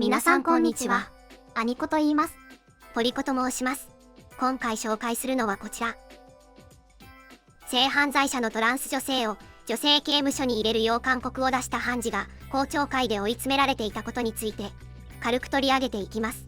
皆さんこんにちは。アニコと言います。ポリコと申します。今回紹介するのはこちら。性犯罪者のトランス女性を女性刑務所に入れるよう勧告を出した判事が公聴会で追い詰められていたことについて軽く取り上げていきます。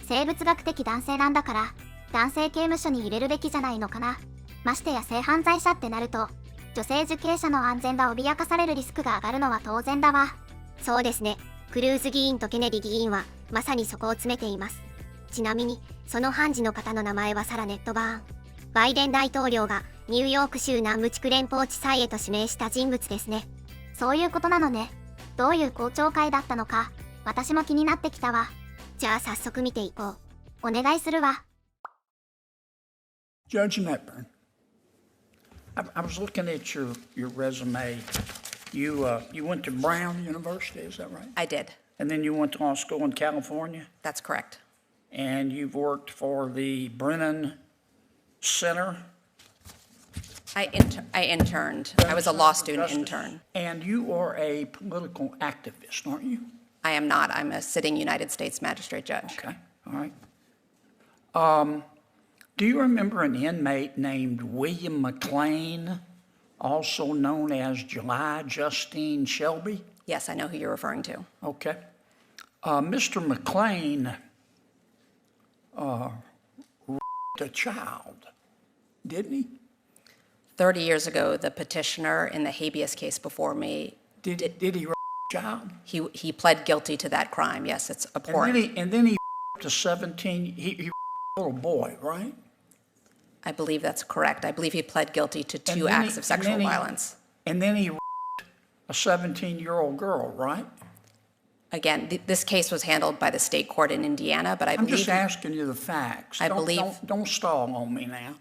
生物学的男性なんだから男性刑務所に入れるべきじゃないのかな。ましてや性犯罪者ってなると女性受刑者の安全が脅かされるリスクが上がるのは当然だわ。そうですね。クルーズ議員とケネディ議員はまさにそこを詰めています。ちなみにその判事の方の名前はサラ・ネットバーン。バイデン大統領がニューヨーク州南部地区連邦地裁へと指名した人物ですね。そういうことなのね。どういう公聴会だったのか私も気になってきたわ。じゃあ早速見ていこう。お願いするわ。 Judge Netburn, I was looking at your resume. You went to Brown University, is that right? I did. And then you went to law school in California, That's correct. and you've worked for the Brennan Center, I interned. I was a law student Justice. intern. And you are a political activist, aren't you? I am not. I'm a sitting United States magistrate judge. Okay, all right. Do you remember an inmate named William McLean, also known as July Justine Shelby? Yes, I know who you're referring to. Okay. Mr. McLean raped a child, didn't he? 30 years ago, the petitioner in the habeas case before me, Did he rape a child? he pled guilty to that crime. Yes, it's abhorrent. And then he raped a 17, he raped a little boy, right? I believe that's correct. I believe he pled guilty to two then acts he- of sexual and then he- violence. And then he raped a 17-year-old girl, right? Again, this case was handled by the state court in Indiana, but I I'm believe just asking you the facts. I believe- Don't stall on me now.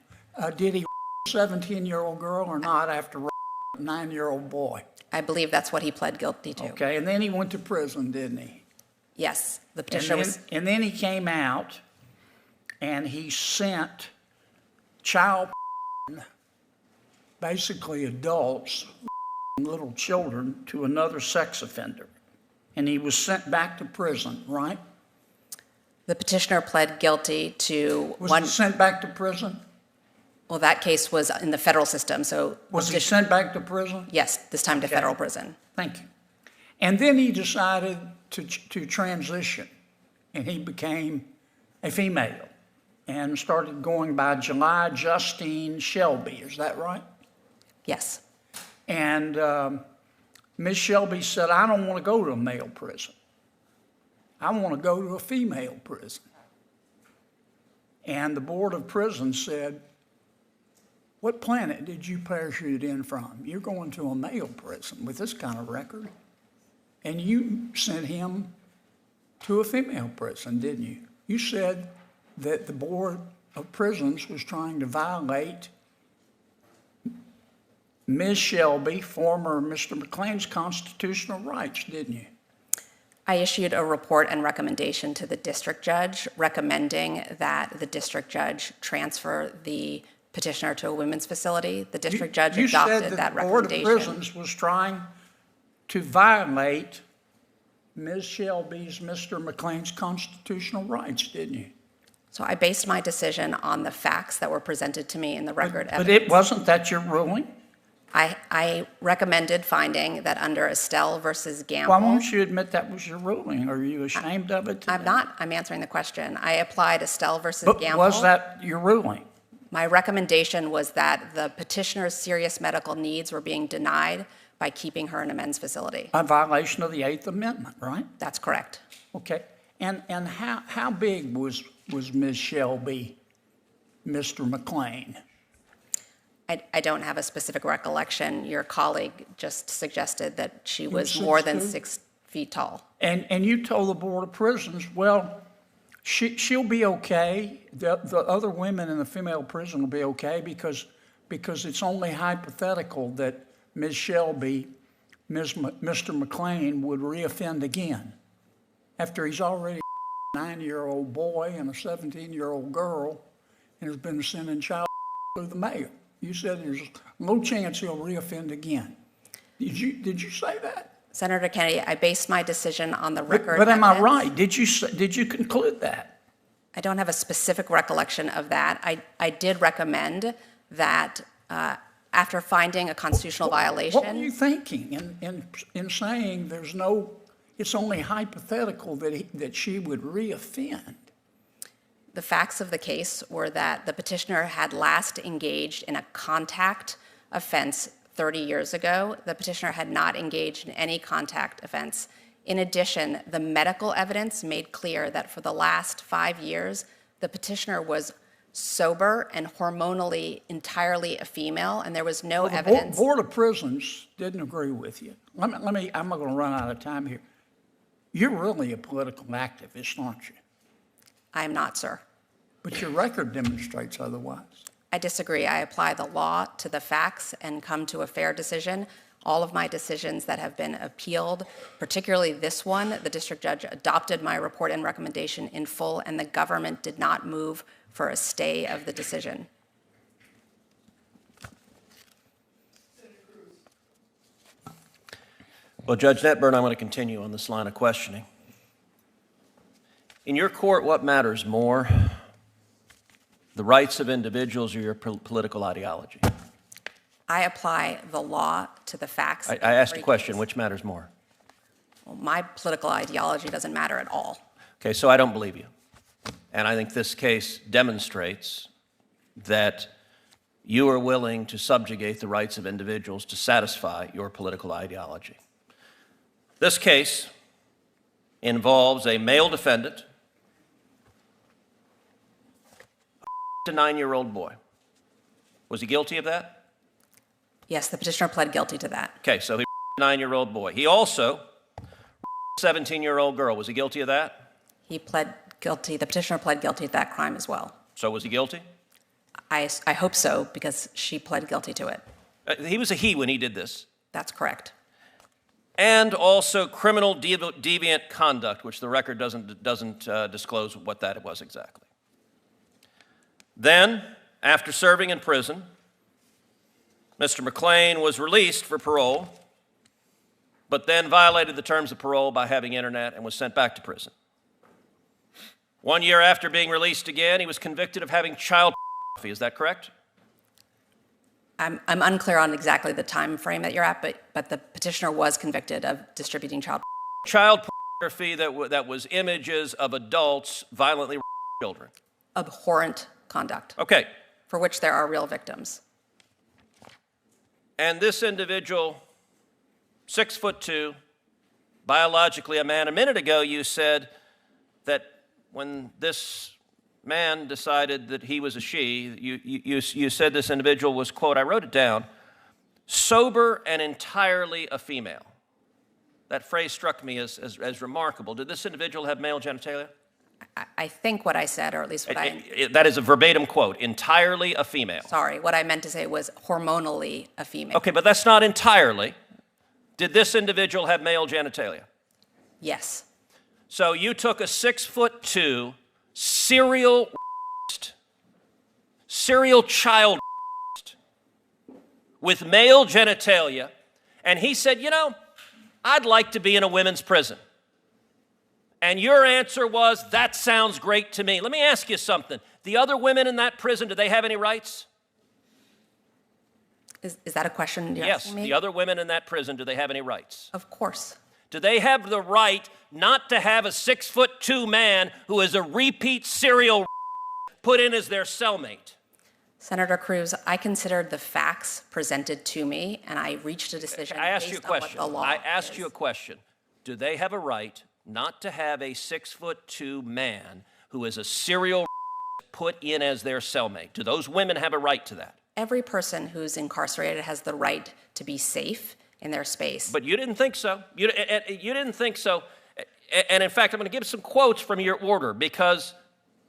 Did he rape a 17-year-old girl or not after raping a 9-year-old boy? I believe that's what he pled guilty to. Okay, and then he went to prison, didn't he? Yes, the petitioner was. And then he came out and he sent child, basically adults, little children, to another sex offender. And he was sent back to prison, right? The petitioner pled guilty to Was one. he sent back to prison? Well, that case was in the federal system, so. Was he sent back to prison? Yes, this time to federal prison. Thank you. And then he decided to transition, and he became a female and started going by July Justine Shelby. Is that right? Yes. And Ms. Shelby said, I don't want to go to a male prison. I want to go to a female prison. And the Board of Prisons said, what planet did you parachute in from? You're going to a male prison with this kind of record. And you sent him to a female prison, didn't you? You said that the Board of Prisons was trying to violate Ms. Shelby, former Mr. McLean's constitutional rights, didn't you? I issued a report and recommendation to the district judge recommending that the district judge transfer the petitioner to a women's facility. The district judge adopted that You said the Board of recommendation. Prisons was trying to violate Ms. Shelby's, Mr. McLean's constitutional rights, didn't you? So I based my decision on the facts that were presented to me in the record But evidence. it wasn't that your ruling? I recommended finding that under Estelle versus Gamble. Why won't you admit that was your ruling? Are you ashamed of it? I'm not. I'm answering the question. I applied Estelle versus But Gamble. was that your ruling? My recommendation was that the petitioner's serious medical needs were being denied by keeping her in a men's facility. A violation of the Eighth Amendment, right? That's correct. Okay. And how big was Ms. Shelby, Mr. McLean? I don't have a specific recollection. Your colleague just suggested that she was was more than 6'2"? 6 feet tall. And you told the Board of Prisons, well, she'll be okay. The other women in the female prison will be okay because it's only hypothetical that Ms. Shelby, Mr. McLean would reoffend again after he's already a 9-year-old boy and a 17-year-old girl and has been sending child through the mail. You said there's no chance he'll reoffend again. Did you say that? Senator Kennedy, I based my decision on the record. But am I evidence. right? Did you conclude that? I don't have a specific recollection of that. I did recommend that after finding a constitutional violation. What were you thinking in saying it's only hypothetical that she would reoffend? The facts of the case were that the petitioner had last engaged in a contact offense 30 years ago. The petitioner had not engaged in any contact offense. In addition, the medical evidence made clear that for the last 5 years, the petitioner was sober and hormonally entirely a female, and there was no evidence. The Board of Prisons didn't agree with you. I'm not going to run out of time here. You're really a political activist, aren't you? I am not, sir. But your record demonstrates otherwise. I disagree. I apply the law to the facts and come to a fair decision. All of my decisions that have been appealed, particularly this one, the district judge adopted my report and recommendation in full, and the government did not move for a stay of the decision. Well, Judge Netburn, I'm going to continue on this line of questioning. In your court, what matters more, the rights of individuals or your political ideology? I apply the law to the facts. I asked a question, which matters more? Well, my political ideology doesn't matter at all. Okay, so I don't believe you. And I think this case demonstrates that you are willing to subjugate the rights of individuals to satisfy your political ideology. This case involves a male defendant, a 9-year-old boy. Was he guilty of that? Yes, the petitioner pled guilty to that. Okay, so he a 9-year-old boy. He also a 17-year-old girl. Was he guilty of that? He pled guilty. The petitioner pled guilty to that crime as well. So was he guilty? I hope so, because she pled guilty to it. He was a he when he did this. That's correct. And also criminal deviant conduct, which the record doesn't disclose what that was exactly. Then, after serving in prison, Mr. McClain was released for parole, but then violated the terms of parole by having internet and was sent back to prison. 1 year after being released again, he was convicted of having child pornography. Is that correct? I'm unclear on exactly the time frame that you're at, but the petitioner was convicted of distributing child Pornography that was images of adults violently children. abhorrent conduct. Okay. For which there are real victims. And this individual, 6'2", biologically a man. A minute ago, you said that when this man decided that he was a she, you said this individual was, quote, I wrote it down, sober and entirely a female. That phrase struck me as remarkable. Did this individual have male genitalia? I think what I said, or at least what that is a verbatim quote, entirely a female. Sorry, what I meant to say was hormonally a female. Okay, but that's not entirely. Did this individual have male genitalia? Yes. So you took a 6'2" serial child with male genitalia, and he said, you know, I'd like to be in a women's prison. And your answer was, that sounds great to me. Let me ask you something. The other women in that prison, do they have any rights? Is that a question you're yes, asking me? The other women in that prison, do they have any rights? Of course. Do they have the right not to have a 6'2" man who is a repeat serial put in as their cellmate? Senator Cruz, I considered the facts presented to me, and I reached a decision I asked based you a on what question. the law I asked is. you a question. Do they have a right not to have a 6'2" man who is a serial put in as their cellmate? Do those women have a right to that? Every person who's incarcerated has the right to be safe in their space. But you didn't think so. You didn't think so. And in fact, I'm going to give some quotes from your order because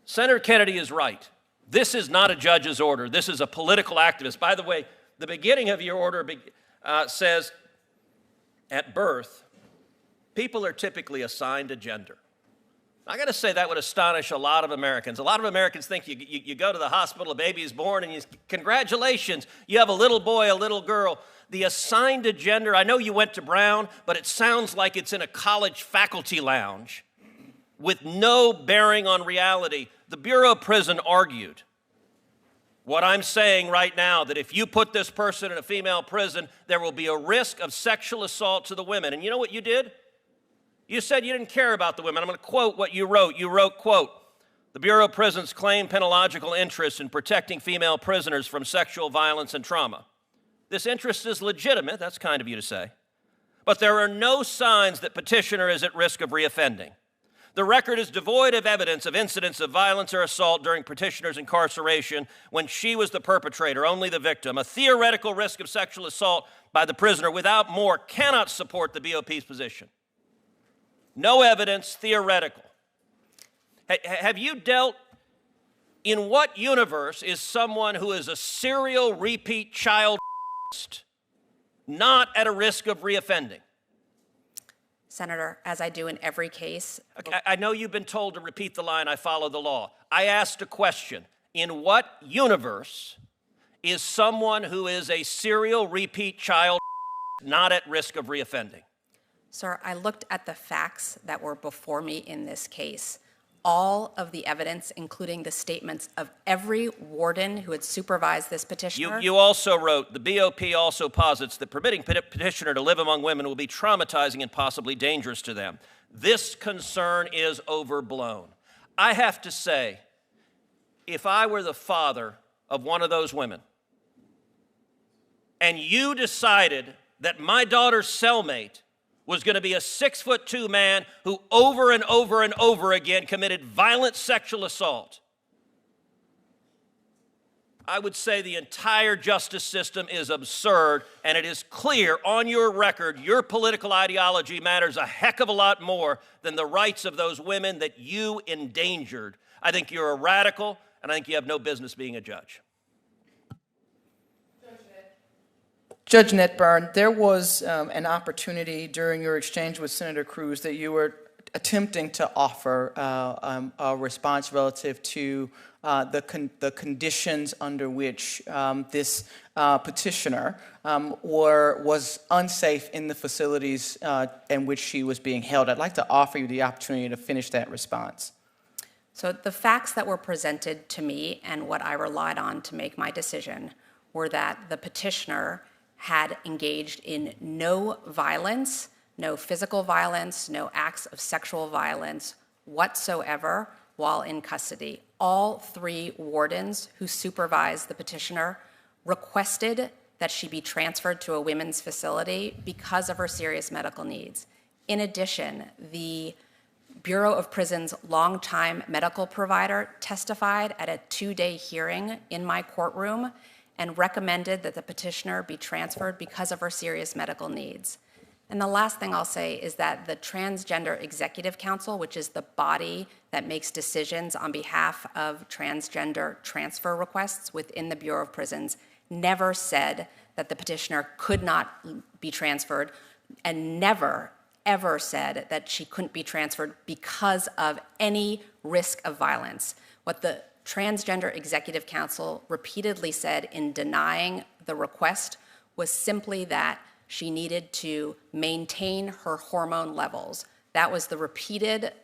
Senator Kennedy is right. This is not a judge's order. This is a political activist. By the way, the beginning of your order says, at birth, people are typically assigned a gender. I got to say that would astonish a lot of Americans. A lot of Americans think you go to the hospital, a baby is born, and congratulations, you have a little boy, a little girl. The assigned to gender, I know you went to Brown, but it sounds like it's in a college faculty lounge with no bearing on reality. The Bureau of Prison argued what I'm saying right now, that if you put this person in a female prison, there will be a risk of sexual assault to the women. And you know what you did? You said you didn't care about the women. I'm going to quote what you wrote. You wrote, quote, "The Bureau of Prisons claim penological interest in protecting female prisoners from sexual violence and trauma. This interest is legitimate," that's kind of you to say, "but there are no signs that petitioner is at risk of reoffending. The record is devoid of evidence of incidents of violence or assault during petitioner's incarceration when she was the perpetrator, only the victim. A theoretical risk of sexual assault by the prisoner without more cannot support the BOP's position. No evidence, theoretical." Have you dealt, in what universe is someone who is a serial repeat child not at a risk of reoffending? Senator, as I do in every case. Okay, I know you've been told to repeat the line, "I follow the law." I asked a question. In what universe is someone who is a serial repeat child not at risk of reoffending? Sir, I looked at the facts that were before me in this case. All of the evidence, including the statements of every warden who had supervised this petitioner. You also wrote, "The BOP also posits that permitting petitioner to live among women will be traumatizing and possibly dangerous to them. This concern is overblown." I have to say, if I were the father of one of those women, and you decided that my daughter's cellmate was going to be a 6'2" man who over and over and over again committed violent sexual assault, I would say the entire justice system is absurd, and it is clear on your record your political ideology matters a heck of a lot more than the rights of those women that you endangered. I think you're a radical, and I think you have no business being a judge. Judge Netburn, there was an opportunity during your exchange with Senator Cruz that you were attempting to offer a response relative to the conditions under which this petitioner was unsafe in the facilities in which she was being held. I'd like to offer you the opportunity to finish that response. So the facts that were presented to me and what I relied on to make my decision were that the petitioner had engaged in no violence, no physical violence, no acts of sexual violence whatsoever while in custody. All three wardens who supervised the petitioner requested that she be transferred to a women's facility because of her serious medical needs. In addition, the Bureau of Prisons' longtime medical provider testified at a 2-day hearing in my courtroom and recommended that the petitioner be transferred because of her serious medical needs. And the last thing I'll say is that the Transgender Executive Council, which is the body that makes decisions on behalf of transgender transfer requests within the Bureau of Prisons, never said that the petitioner could not be transferred, and never, ever said that she couldn't be transferred because of any risk of violence. What the Transgender Executive Council repeatedly said in denying the request was simply that she needed to maintain her hormone levels. That was the repeated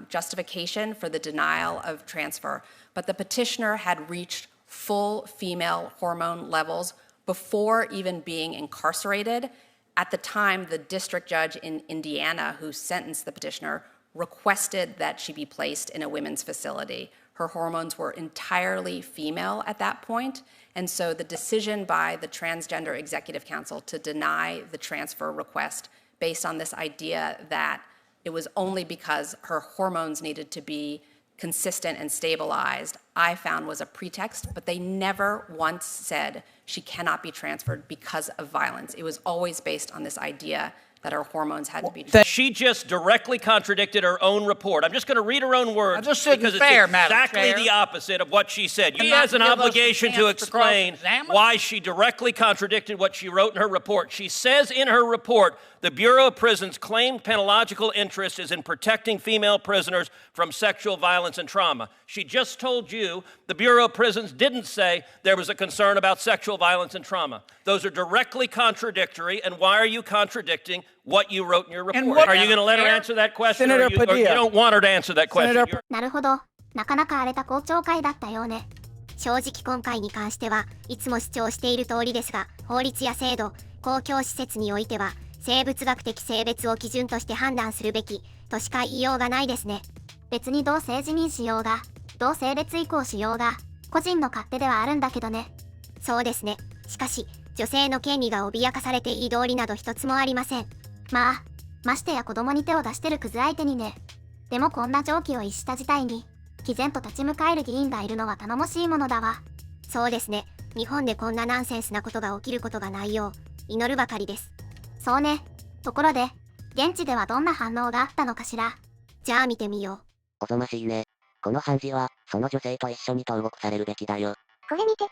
justification for the denial of transfer. But the petitioner had reached full female hormone levels before even being incarcerated. At the time, the district judge in Indiana who sentenced the petitioner requested that she be placed in a women's facility. Her hormones were entirely female at that point, and so the decision by the Transgender Executive Council to deny the transfer request based on this idea that it was only because her hormones needed to be consistent and stabilized, I found was a pretext, but they never once said she cannot be transferred because of violence. It was always based on this idea that her hormones had to be transferred. She just directly contradicted her own report. I'm just going to read her own words. I just said because fair, it's Madam exactly Chair. the opposite of what she said. Can You you has an give us a obligation to chance to explain cross-examine? why she directly contradicted what she wrote in her report. She says in her report the Bureau of Prisons' claimed penological interest is in protecting female prisoners from sexual violence and trauma. She just told you the Bureau of Prisons didn't say there was a concern about sexual violence and trauma. Those are directly contradictory, and why are you contradicting what you wrote in your report? Are you going to let her answer that question, or you don't want her to answer that question? なるほど。なかなか荒れた公聴会だったようね。正直今回に関してはいつも主張している通りですが、法律や制度、公共施設においては生物学的性別を基準として判断するべきとしか言いようがないですね。別に同性自認しようが、同性別移行しようが、個人の勝手ではあるんだけどね。そうですね。しかし、女性の権利が脅かされていい道理など一つもありません。ましてや子供に手を出してるクズ相手にね。でもこんな常軌を逸した事態に、毅然と立ち向かえる議員がいるのは頼もしいものだわ。そうですね。日本でこんなナンセンスなことが起きることがないよう、祈るばかりです。そうね。ところで、現地ではどんな反応があったのかしら。じゃあ見てみよう。おぞましいね。この判事は、その女性と一緒に投獄されるべきだよ。これ見てて、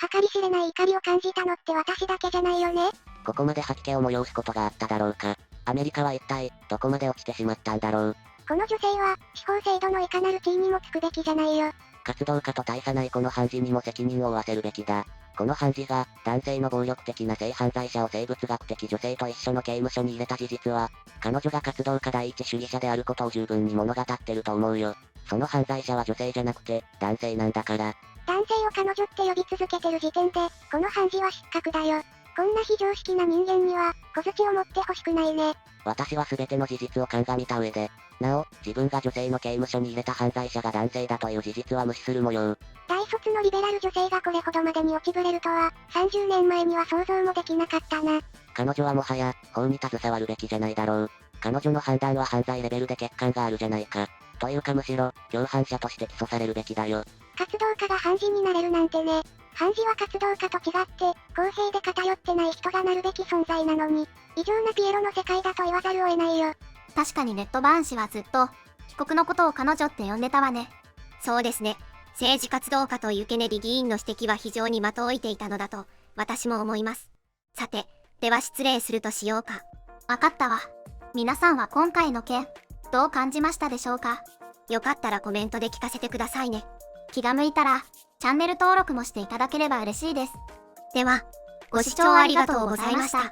計り知れない怒りを感じたのって私だけじゃないよね。ここまで吐き気を催すことがあっただろうか。アメリカは一体、どこまで落ちてしまったんだろう。この女性は、司法制度のいかなる地位にもつくべきじゃないよ。活動家と大差ないこの判事にも責任を負わせるべきだ。この判事が、男性の暴力的な性犯罪者を生物学的女性と一緒の刑務所に入れた事実は、彼女が活動家第一主義者であることを十分に物語ってると思うよ。その犯罪者は女性じゃなくて、男性なんだから。男性を彼女って呼び続けてる時点で、この判事は失格だよ。こんな非常識な人間には、小槌を持ってほしくないね。私は全ての事実を鑑みた上で、なお、自分が女性の刑務所に入れた犯罪者が男性だという事実は無視する模様。大卒のリベラル女性がこれほどまでに落ちぶれるとは、30年前には想像もできなかったな。彼女はもはや、法に携わるべきじゃないだろう。彼女の判断は犯罪レベルで欠陥があるじゃないか。というかむしろ、共犯者として起訴されるべきだよ。活動家が判事になれるなんてね。判事は活動家と違って、公平で偏ってない人がなるべき存在なのに、異常なピエロの世界だと言わざるを得ないよ。確かにネットバーン氏はずっと、被告のことを彼女って呼んでたわね。そうですね。政治活動家というケネディ議員の指摘は非常に的を置いていたのだと、私も思います。さて、では失礼するとしようか。わかったわ。皆さんは今回の件、どう感じましたでしょうか？よかったらコメントで聞かせてくださいね。気が向いたら、チャンネル登録もしていただければ嬉しいです。では、ご視聴ありがとうございました。